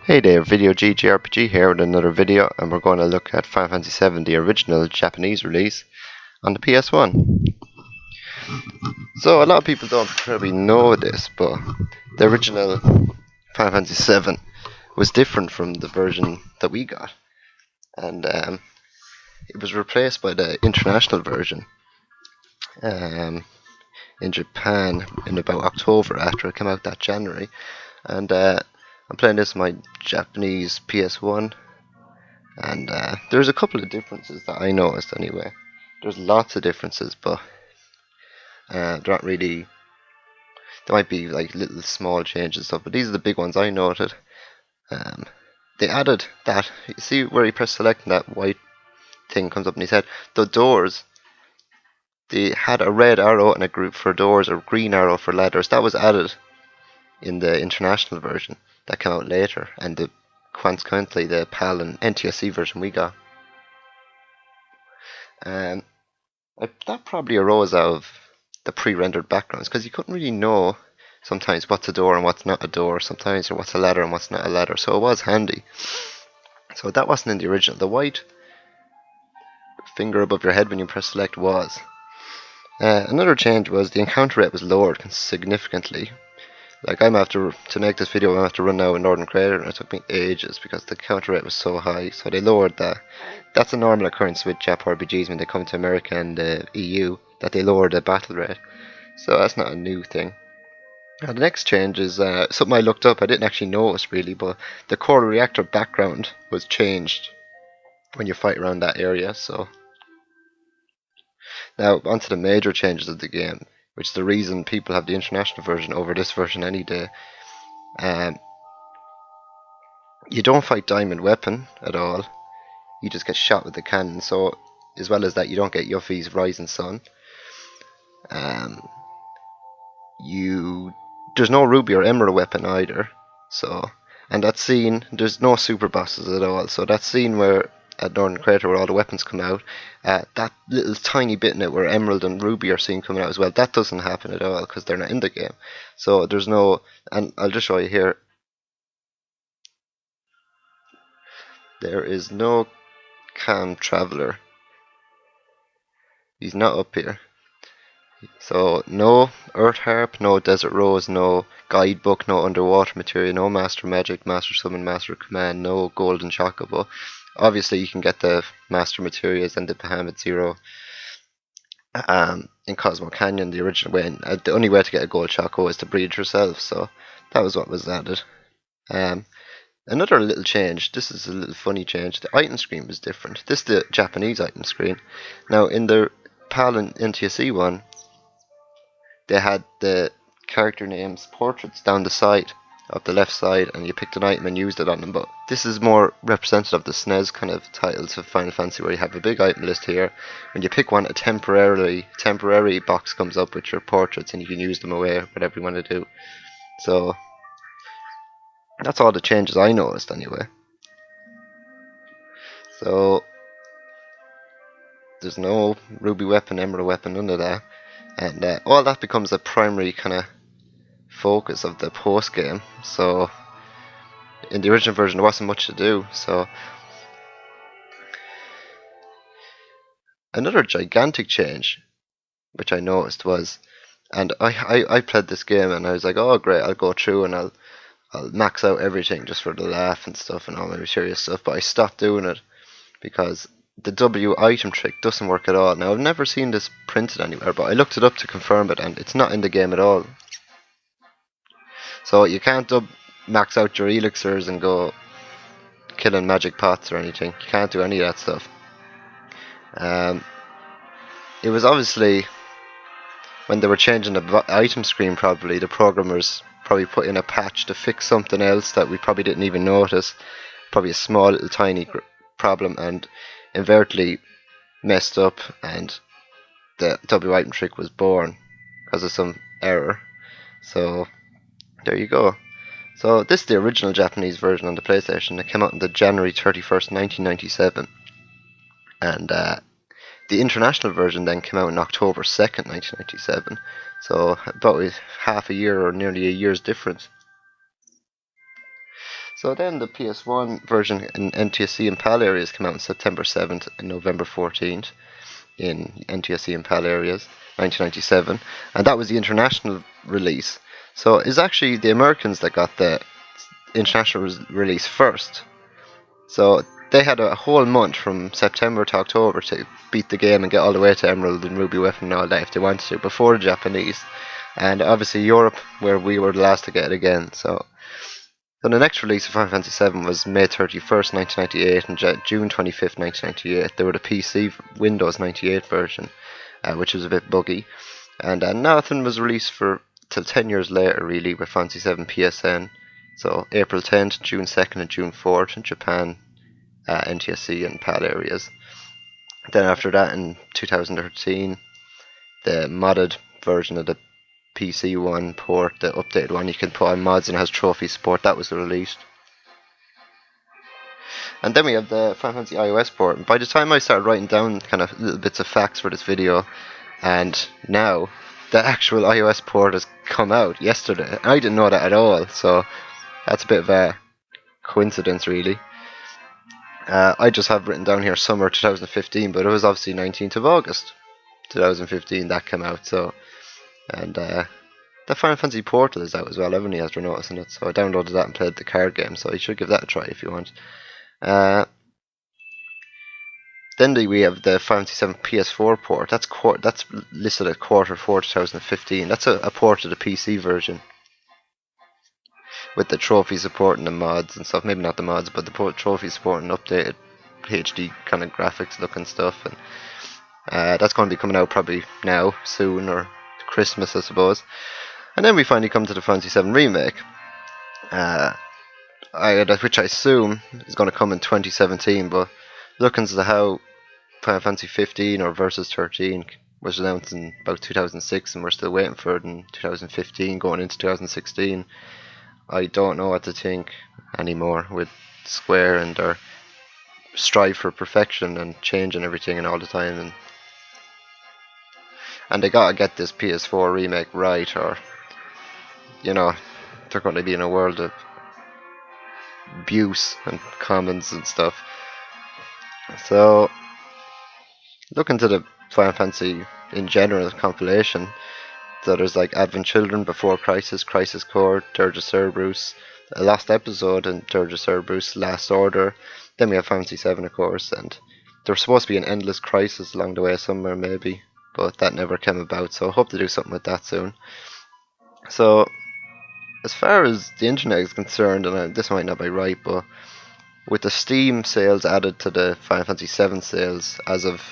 Hey there, Video GGRPG here with another video, and we're going to look at Final Fantasy VII, the original Japanese release on the PS1. So a lot of people don't probably know this, but the original Final Fantasy VII was different from the version that we got, and it was replaced by the international version um, in Japan in about October after it came out that January, and I'm playing this on my Japanese PS1. And there's a couple of differences that I noticed anyway. There's lots of differences, but they're not really. There might be like little small changes and stuff, but these are the big ones I noted. Um, they added that. You see where you press select and that white thing comes up in his head? The doors. They had a red arrow and a group for doors, a green arrow for ladders. That was added in the international version that came out later, and consequently the PAL and NTSC version we got. Um, that probably arose out of the pre-rendered backgrounds because you couldn't really know sometimes what's a door and what's not a door, sometimes, or what's a ladder and what's not a ladder. So it was handy. So that wasn't in the original. The white finger above your head when you press select was. Another change was the encounter rate was lowered significantly. Like I'm after to make this video, I'm have to run now in Northern Crater, and it took me ages because the encounter rate was so high. So they lowered that. That's a normal occurrence with Jap RPGs when they come to America and the EU, that they lower the battle rate. So that's not a new thing. Now the next change is something I looked up. I didn't actually notice really, but the core reactor background was changed when you fight around that area. So now onto the major changes of the game, which is the reason people have the international version over this version any day. You don't fight Diamond Weapon at all. You just get shot with the cannon. So, as well as that, you don't get Yuffie's Rising Sun. There's no Ruby or Emerald weapon either. So, and that scene, there's no super bosses at all. So that scene where at Northern Crater where all the weapons come out, that little tiny bit in it where Emerald and Ruby are seen coming out as well, that doesn't happen at all because they're not in the game. So there's no, and I'll just show you here. There is no Cam Traveler. He's not up here. So no Earth Harp, no Desert Rose, no Guidebook, no Underwater Material, no Master Magic, Master Summon, Master Command, no Golden Chocobo. Obviously you can get the Master Materials and the Bahamut Zero in Cosmo Canyon the original way. And the only way to get a Gold Choco is to breed yourself, so that was what was added. Another little change, this is a little funny change, the item screen was different. This is the Japanese item screen. Now in the PAL and NTSC one, they had the character names portraits down the side of the left side, and you picked an item and used it on them. But this is more representative of the SNES kind of titles of Final Fantasy, where you have a big item list here. When you pick one, a temporary box comes up with your portraits, and you can use them away, whatever you want to do. So that's all the changes I noticed anyway. So there's no Ruby weapon, Emerald weapon, none of that. And all that becomes a primary kind of focus of the post game. So in the original version there wasn't much to do. So another gigantic change which I noticed was, and I played this game and I was like, oh great, I'll go through and I'll max out everything just for the laugh and stuff and all my serious stuff, but I stopped doing it because the W item trick doesn't work at all. Now I've never seen this printed anywhere, but I looked it up to confirm it and it's not in the game at all. So you can't max out your elixirs and go killing magic pots or anything. You can't do any of that stuff. It was obviously when they were changing the item screen, probably the programmers probably put in a patch to fix something else that we probably didn't even notice. Probably a small little tiny problem, and inadvertently messed up, and the W item trick was born because of some error. So there you go. So this is the original Japanese version on the PlayStation. It came out on the January 31st, 1997, and the international version then came out on October 2nd, 1997. So about half a year or nearly a year's difference. So then the PS1 version in NTSC and PAL areas came out on September 7th and November 14th in NTSC and PAL areas, 1997, and that was the international release. So it's actually the Americans that got the international release first. So they had a whole month from September to October to beat the game and get all the way to Emerald and Ruby Weapon and all that if they wanted to before the Japanese. And obviously Europe, where we were the last to get it again. So the next release of Final Fantasy VII was May 31st, 1998 and June 25th, 1998. They were the PC Windows 98 version, which was a bit buggy. And nothing was released for till 10 years later, really, with Fantasy VII PSN. So April 10th, June 2nd, and June 4th in Japan, NTSC and PAL areas. Then after that, in 2013, the modded version of the PC one port, the updated one, you can put on mods and has trophy support, that was released. And then we have the Final Fantasy iOS port. And by the time I started writing down kind of little bits of facts for this video, and now the actual iOS port has come out yesterday. I didn't know that at all, so that's a bit of a coincidence, really. I just have written down here summer 2015, but it was obviously 19th of August 2015 that came out. So, and the Final Fantasy Portal is out as well. Everybody has been noticing it, so I downloaded that and played the card game. So you should give that a try if you want. Then we have the Final Fantasy VII PS4 port. That's listed at Q4 2015. That's a port of the PC version, with the trophy support and the mods and stuff. Maybe not the mods, but the trophy support and updated HD kind of graphics looking stuff. And that's going to be coming out probably now, soon, or Christmas, I suppose. And then we finally come to the Final Fantasy VII Remake, which I assume is going to come in 2017, but looking at how Final Fantasy 15 or Versus 13 was announced in about 2006 and we're still waiting for it in 2015 going into 2016, I don't know what to think anymore with Square and their strive for perfection and changing everything and all the time, and they gotta get this PS4 remake right, or they're going to be in a world of abuse and comments and stuff. So looking to the Final Fantasy in general compilation, so there's like Advent Children, Before Crisis, Crisis Core, Dirge of Cerberus, a Lost Episode and Dirge of Cerberus, Last Order. Then we have Final Fantasy 7, of course, and there's supposed to be an Endless Crisis along the way somewhere maybe, but that never came about, so I hope to do something with that soon. So as far as the internet is concerned, and this might not be right, but with the Steam sales added to the Final Fantasy 7 sales as of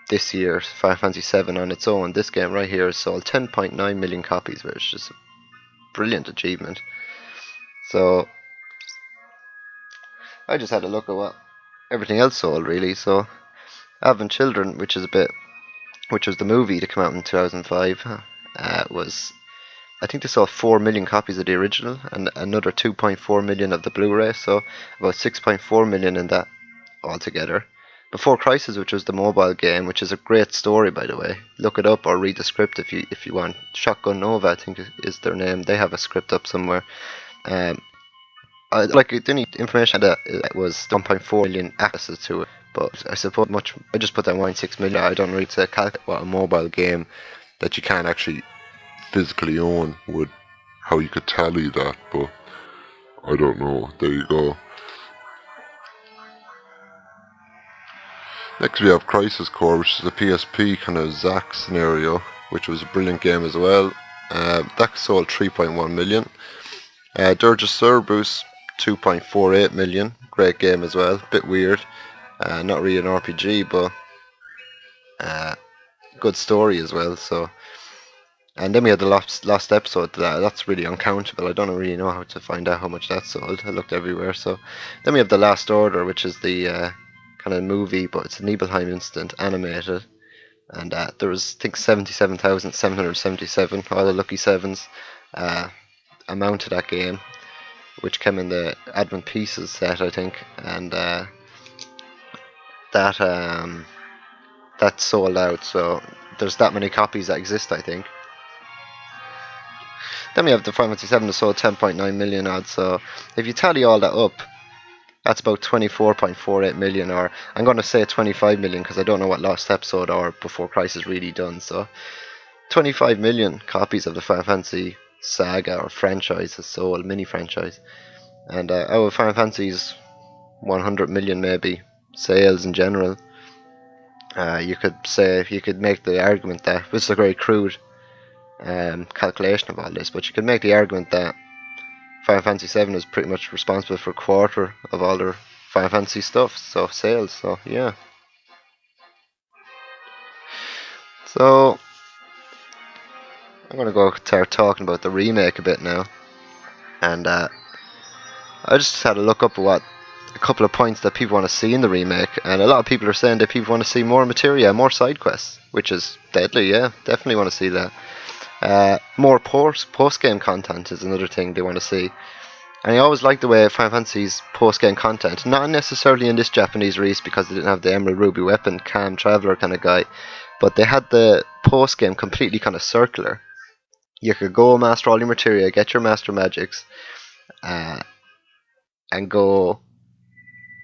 this year, Final Fantasy 7 on its own, this game right here has sold 10.9 million copies, which is a brilliant achievement. So I just had a look at what everything else sold, really. So Advent Children, which was the movie that came out in 2005, was, I think they sold 4 million copies of the original and another 2.4 million of the Blu-ray, so about 6.4 million in that altogether. Before Crisis, which was the mobile game, which is a great story, by the way. Look it up or read the script if you want. Shotgun Nova, I think is their name. They have a script up somewhere. The only information that it was 1.4 million accesses to it, but I suppose I just put that 1.6 million. I don't really say calculate what a mobile game that you can't actually physically own would, how you could tally that, but I don't know. There you go. Next we have Crisis Core, which is a PSP kind of Zack scenario, which was a brilliant game as well. That sold 3.1 million. Dirge of Cerberus, 2.48 million. Great game as well. Bit weird. Not really an RPG, but good story as well. So, and then we had the last episode. That's really uncountable. I don't really know how to find out how much that sold. I looked everywhere. So, then we have the Last Order, which is the kind of movie, but it's a Nibelheim instant animated, and there was, I think, 77,777 all the lucky sevens amount to that game, which came in the Advent Pieces set, I think, and that sold out. So there's that many copies that exist, I think. Then we have the Final Fantasy 7 that sold 10.9 million odd. So if you tally all that up, that's about 24.48 million, or I'm going to say 25 million because I don't know what Lost Episode or Before Crisis really done. So 25 million copies of the Final Fantasy saga or franchise has sold, mini franchise. And out of Final Fantasy's 100 million maybe sales in general, you could make the argument that, which is a very crude calculation of all this, but you could make the argument that Final Fantasy 7 is pretty much responsible for a quarter of all their Final Fantasy stuff, so sales. So yeah. So I'm gonna go start talking about the remake a bit now, and I just had a look up at what a couple of points that people want to see in the remake, and a lot of people are saying that people want to see more materia, more side quests, which is deadly. Yeah, definitely want to see that. More post-game content is another thing they want to see. And I always liked the way Final Fantasy's post-game content, not necessarily in this Japanese release because they didn't have the Emerald Ruby weapon, Cam Traveler kind of guy, but they had the post-game completely kind of circular. You could go master all your materia, get your master magics, and go.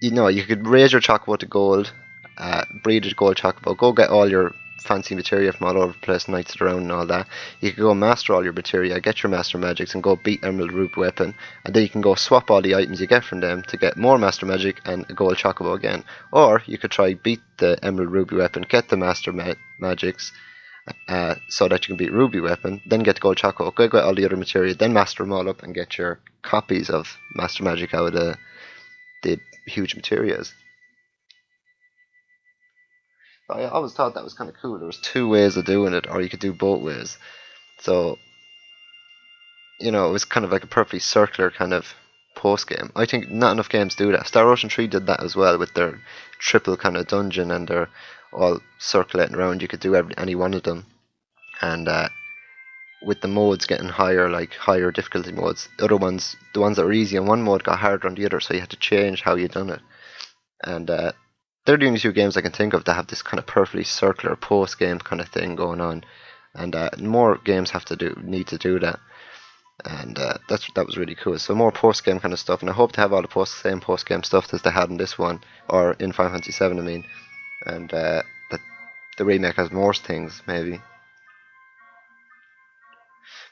You could raise your chocobo to gold, breed a gold chocobo, go get all your fancy materia from all over the place, knights around and all that. You could go master all your materia, get your master magics, and go beat Emerald Ruby weapon, and then you can go swap all the items you get from them to get more master magic and a gold chocobo again. Or you could try beat the Emerald Ruby weapon, get the master magics, so that you can beat Ruby weapon, then get the gold chocobo, go get all the other materia, then master them all up and get your copies of master magic out of the huge materials. I always thought that was kind of cool. There was two ways of doing it, or you could do both ways. So, it was kind of like a perfectly circular kind of post game. I think not enough games do that. Star Ocean 3 did that as well with their triple kind of dungeon, and they're all circulating around. You could do any one of them, and with the modes getting higher, like higher difficulty modes, the ones that were easy on one mode got harder on the other, so you had to change how you done it. And they're the only two games I can think of that have this kind of perfectly circular post game kind of thing going on, and more games need to do that. And that was really cool. So more post game kind of stuff, and I hope to have all the same post game stuff as they had in this one, or in Final Fantasy 7, I mean, and that the remake has more things, maybe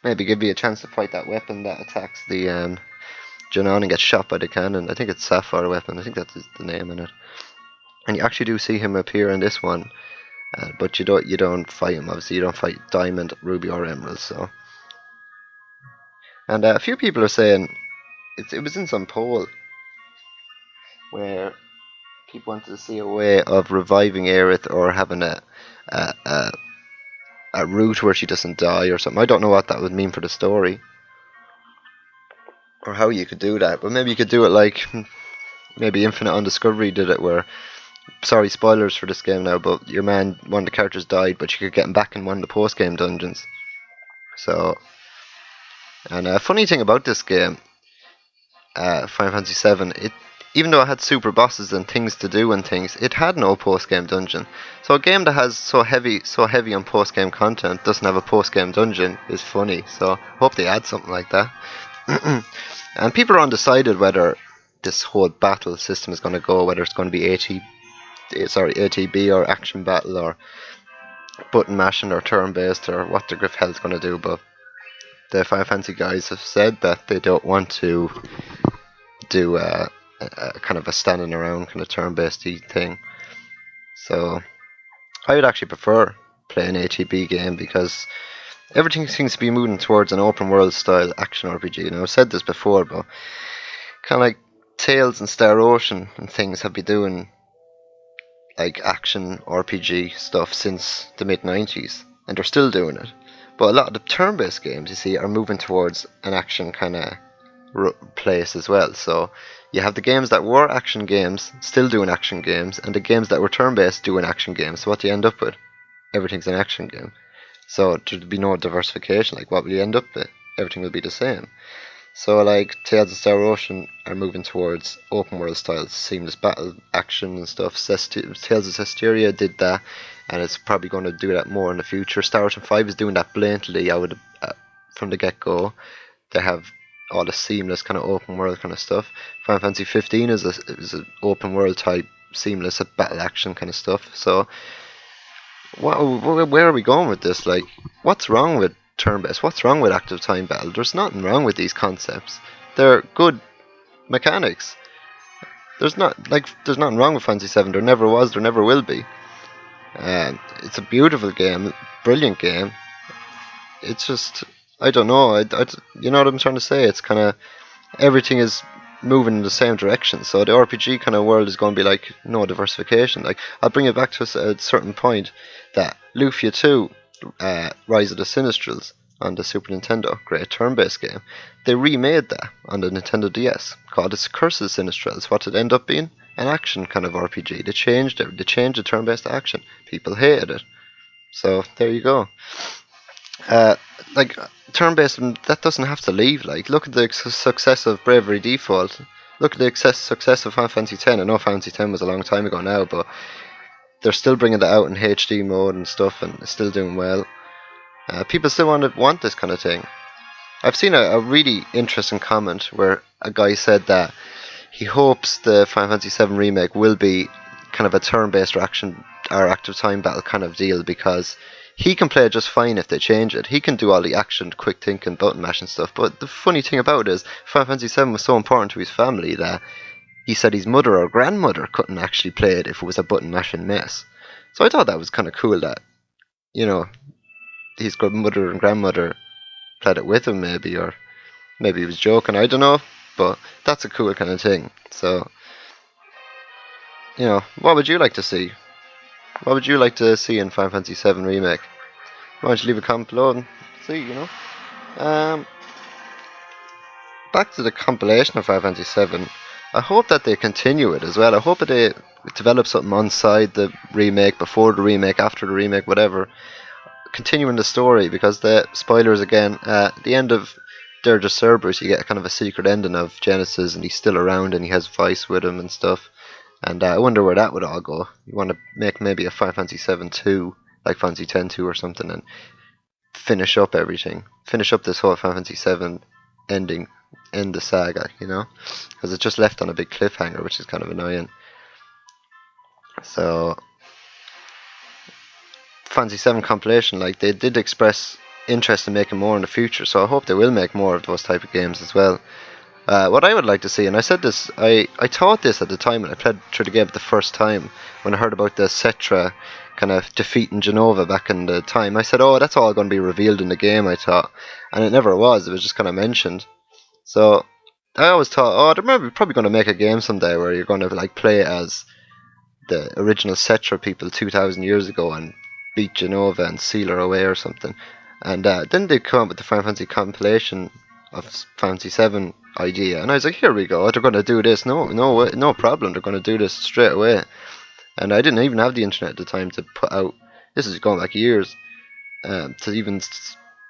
give you a chance to fight that weapon that attacks the Junon and gets shot by the cannon. I think it's Sapphire weapon. I think that's the name in it. And you actually do see him appear in this one, but you don't fight him. Obviously, you don't fight Diamond, Ruby, or Emerald. So, and a few people are saying it was in some poll where people wanted to see a way of reviving Aerith or having a route where she doesn't die or something. I don't know what that would mean for the story or how you could do that, but maybe you could do it like maybe Infinite on Discovery did it, where, sorry, spoilers for this game now, but one of the characters died, but you could get him back in one of the post-game dungeons. So, and a funny thing about this game, Final Fantasy 7, even though it had super bosses and things to do and things, it had no post-game dungeon. So a game that has so heavy on post-game content doesn't have a post-game dungeon is funny. So I hope they add something like that. And people are undecided whether this whole battle system is going to go, whether it's going to be ATB or action battle or button mashing or turn-based or what the griff hell's going to do. But the Final Fantasy guys have said that they don't want to do a kind of a standing around kind of turn-based thing. So I would actually prefer playing an ATB game because everything seems to be moving towards an open world style action RPG. Now I've said this before, but kind of like Tales and Star Ocean and things have been doing like action RPG stuff since the mid-90s, and they're still doing it. But a lot of the turn-based games, you see, are moving towards an action kind of place as well. So you have the games that were action games still doing action games, and the games that were turn-based doing action games. So what do you end up with? Everything's an action game. So there'd be no diversification. Like, what will you end up with? Everything will be the same. So like Tales of Star Ocean are moving towards open world styles, seamless battle action and stuff. Tales of Cestiria did that, and it's probably going to do that more in the future. Star Ocean 5 is doing that blatantly out of from the get-go. They have all the seamless kind of open world kind of stuff. Final Fantasy 15 is an open world type seamless battle action kind of stuff. So where are we going with this? Like, what's wrong with turn-based? What's wrong with active time battle? There's nothing wrong with these concepts. They're good mechanics. There's nothing wrong with Fantasy 7. There never was. There never will be. And it's a beautiful game, brilliant game. It's just, I don't know. You know what I'm trying to say? It's kind of everything is moving in the same direction. So the RPG kind of world is going to be like no diversification. Like, I'll bring it back to a certain point that Lufia 2, Rise of the Sinistrals on the Super Nintendo, great turn-based game. They remade that on the Nintendo DS, called it Curse of the Sinistrals. What it ended up being? An action kind of RPG. They changed it. They changed the turn-based action. People hated it. So there you go. Like, turn-based, that doesn't have to leave. Like, look at the success of Bravery Default. Look at the success of Final Fantasy X. I know Final Fantasy X was a long time ago now, but they're still bringing that out in HD mode and stuff, and it's still doing well. People still want this kind of thing. I've seen a really interesting comment where a guy said that he hopes the Final Fantasy VII Remake will be kind of a turn-based action or active time battle kind of deal, because he can play it just fine if they change it. He can do all the action, quick thinking, button mashing stuff. But the funny thing about it is, Final Fantasy VII was so important to his family that he said his mother or grandmother couldn't actually play it if it was a button mashing mess. So I thought that was kind of cool that, you know, his mother and grandmother played it with him, maybe, or maybe he was joking, I don't know, but that's a cool kind of thing. So, you know, what would you like to see? What would you like to see in Final Fantasy VII Remake? Why don't you leave a comment below and see, you know? Back to the compilation of Final Fantasy VII, I hope that they continue it as well. I hope that they develop something on side the remake, before the remake, after the remake, whatever, continuing the story, because the spoilers again, at the end of Dirge of Cerberus, you get kind of a secret ending of Genesis, and he's still around and he has Vice with him and stuff. And I wonder where that would all go. You want to make maybe a Final Fantasy VII 2, like Fantasy X 2 or something, and finish up everything. Finish up this whole Final Fantasy VII ending, end the saga, you know? Because it's just left on a big cliffhanger, which is kind of annoying. So, Fantasy VII compilation, like, they did express interest in making more in the future, so I hope they will make more of those type of games as well. What I would like to see, and I said this, I thought this at the time when I played through the game the first time, when I heard about the Cetra kind of defeating Genova back in the time. I said, oh, that's all going to be revealed in the game, I thought. And it never was, it was just kind of mentioned. So, I always thought, oh, they're probably going to make a game someday where you're going to like play as the original Cetra people 2,000 years ago and beat Genova and seal her away or something. And then they come up with the Final Fantasy compilation of Fantasy VII idea, and I was like, here we go, they're going to do this, no problem, they're going to do this straight away. And I didn't even have the internet at the time to put out, this is going back years, to even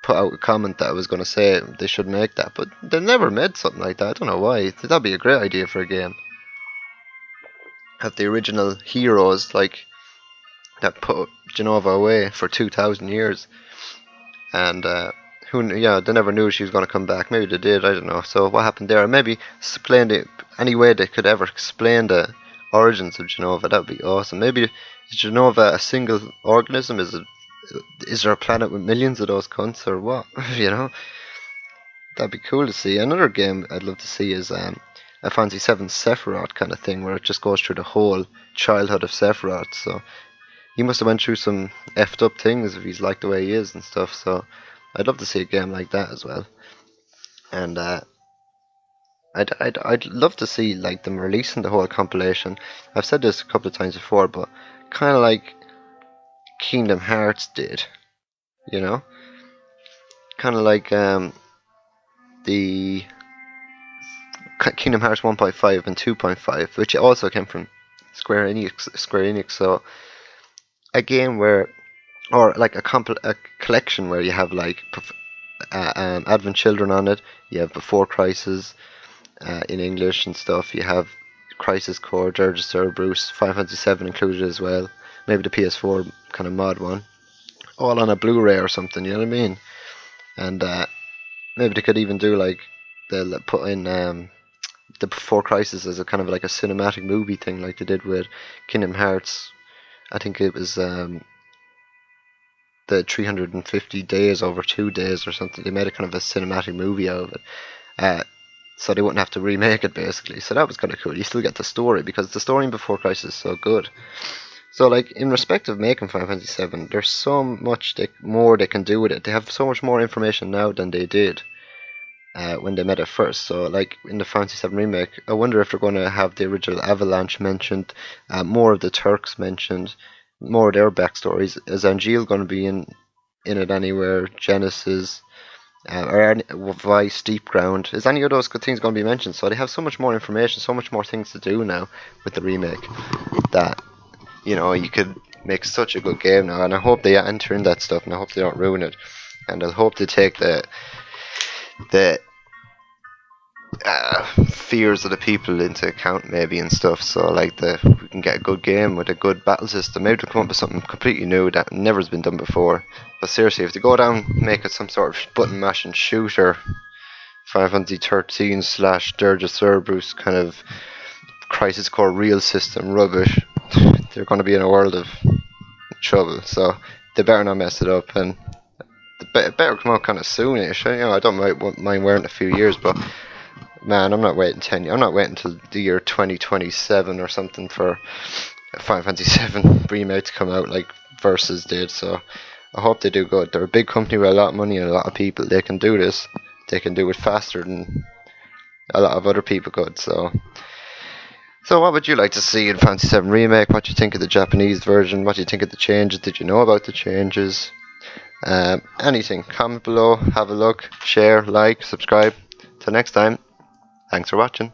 put out a comment that I was going to say they should make that, but they never made something like that. I don't know why. That'd be a great idea for a game. Have the original heroes, like, that put Genova away for 2,000 years, and they never knew she was going to come back. Maybe they did, I don't know. So what happened there? Maybe explain it any way they could ever explain the origins of Genova. That would be awesome. Maybe is Genova a single organism? Is there a planet with millions of those cunts, or what? You know, that'd be cool to see. Another game I'd love to see is a Fantasy VII Sephiroth kind of thing, where it just goes through the whole childhood of Sephiroth. So he must have went through some effed up things if he's like the way he is and stuff. So I'd love to see a game like that as well. And I'd love to see like them releasing the whole compilation. I've said this a couple of times before, but kind of like Kingdom Hearts did, you know, kind of like the Kingdom Hearts 1.5 and 2.5, which also came from Square Enix. So a game where, or like a collection where you have like Advent Children on it. You have Before Crisis in English and stuff. You have Crisis Core, Dirge of Cerberus, Final Fantasy VII included as well. Maybe the PS4 kind of mod one. All on a Blu-ray or something, you know what I mean? And maybe they could even do like they'll put in the Before Crisis as a kind of like a cinematic movie thing, like they did with Kingdom Hearts. I think it was the 350 days over 2 days or something. They made a kind of a cinematic movie out of it. So they wouldn't have to remake it basically. So that was kind of cool. You still get the story because the story in Before Crisis is so good. So like in respect of making Final Fantasy VII, there's so much more they can do with it. They have so much more information now than they did when they made it first. So like in the Fantasy VII remake, I wonder if they're going to have the original Avalanche mentioned, more of the Turks mentioned, more of their backstories. Is Angeal going to be in it anywhere? Genesis, or Vice, Deep Ground. Is any of those good things going to be mentioned? So they have so much more information, so much more things to do now with the remake that you could make such a good game now. And I hope they enter in that stuff, and I hope they don't ruin it. And I hope they take the fears of the people into account maybe and stuff. So like we can get a good game with a good battle system. Maybe they'll come up with something completely new that never has been done before. But seriously, if they go down, make it some sort of button mashing shooter, Final Fantasy 13 / Dirge of Cerberus kind of Crisis Core real system rubbish, they're going to be in a world of trouble. So they better not mess it up, and it better come out kind of soonish. I don't mind wearing it a few years, but man, I'm not waiting 10 years. I'm not waiting until the year 2027 or something for Final Fantasy VII remake to come out like Versus did. So I hope they do good. They're a big company with a lot of money and a lot of people. They can do this. They can do it faster than a lot of other people could. So what would you like to see in Fantasy VII Remake? What do you think of the Japanese version? What do you think of the changes? Did you know about the changes? Anything. Comment below, have a look, share, like, subscribe. Till next time, thanks for watching.